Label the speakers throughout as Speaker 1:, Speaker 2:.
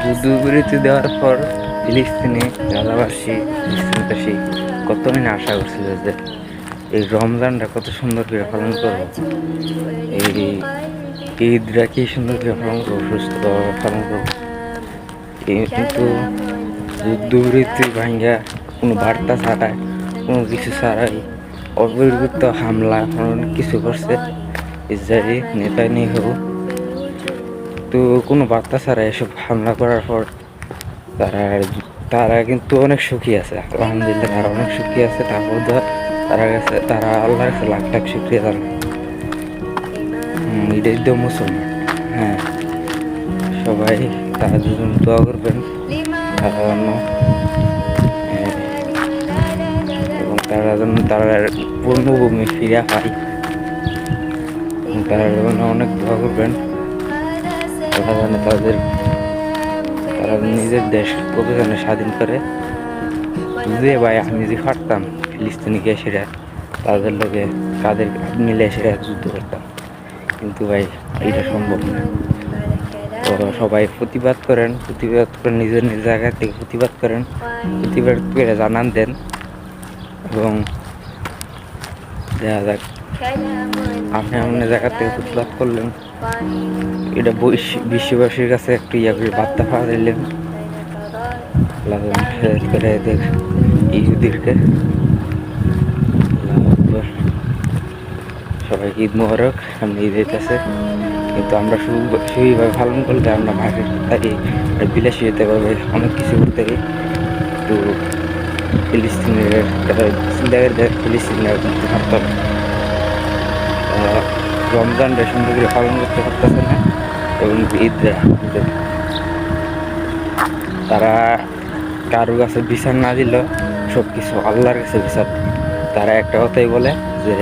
Speaker 1: যুদ্ধবিরতি দেওয়ার পর ফিলিস্তিনি গাজাবাসী ফিলিস্তিনবাসী কত দিন আশা করছিল যে এই রমজানটা কত সুন্দর করে পালন করবো, এই ঈদটা কি সুন্দর করে পালন করবো, সুস্থভাবে পালন করবো। কিন্তু যুদ্ধবিরতি ভাঙ্গা কোনো বার্তা ছাড়াই, কোনো কিছু ছাড়াই অপরিকৃত হামলা অনেক কিছু করছে ইসরায়েলি নেতানিয়াহু। তো কোনো বার্তা ছাড়া এসব হামলা করার পর তারা তারা কিন্তু অনেক সুখী আছে, আলহামদুলিল্লাহ তারা অনেক সুখী আছে। তারপর তারা আল্লাহর কাছে লাখ লাখ শুক্রিয়া জানায়। এটাই তো মুসলমান। হ্যাঁ, সবাই তারা দুজন দোয়া করবেন তারা যেন এবং তারা যেন তারা পূর্ণভূমি ফিরে পায়। তারা যেন অনেক দোয়া করবেন আল্লাহ যেন তারা নিজের দেশ প্রতিষ্ঠানে স্বাধীন করে। যে ভাই আমি যে পারতাম ফিলিস্তিনিকে সেটা তাদের লোকে কাদের মিলে সেটা যুদ্ধ করতাম, কিন্তু ভাই এটা সম্ভব না। তো সবাই প্রতিবাদ করেন, নিজের নিজ জায়গা থেকে প্রতিবাদ করেন, প্রতিবাদ করে জানান দেন এবং দেখা যাক আপনি আপনার জায়গা থেকে প্রতিবাদ করলেন, এটা বিশ্ববাসীর কাছে একটু বার্তা পাওয়া দিলেন। করে এদের ইহুদিরকে সবাইকে ঈদ মোবারক। সামনে ঈদ হইতেছে, কিন্তু আমরা সুইভাবে পালন করলে আমরা ভাগের তাই বিলাসী হতে পারবে, অনেক কিছু করতে পারি। তো ফিলিস্তিনিরা করতে পারতাম, রমজানটা সুন্দর করে পালন করতে পারতেছে না এবং ঈদরা তারা কারো কাছে বিচার না দিল, সব কিছু আল্লাহর কাছে বিচার। তারা একটা কথাই বলে যে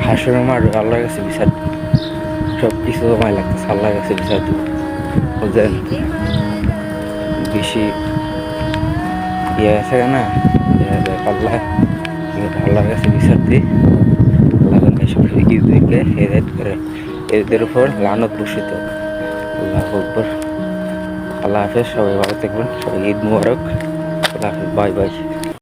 Speaker 1: হাসর মার আল্লাহর কাছে বিচার, সব কিছু সময় লাগতেছে আল্লাহর কাছে বিচার দিব। বুঝলেন, বেশি ইয়ে আছে না, আল্লাহর কাছে বিচার দিই। আল্লাহ সব ইহুদিকে হেদায়েত করে, এদের উপর লানত বর্ষিত। আল্লাহ আকবার। আল্লাহ হাফেজ, সবাই ভালো থাকবেন, সবাই ঈদ মুবারক। আল্লাহ হাফেজ, বাই বাই।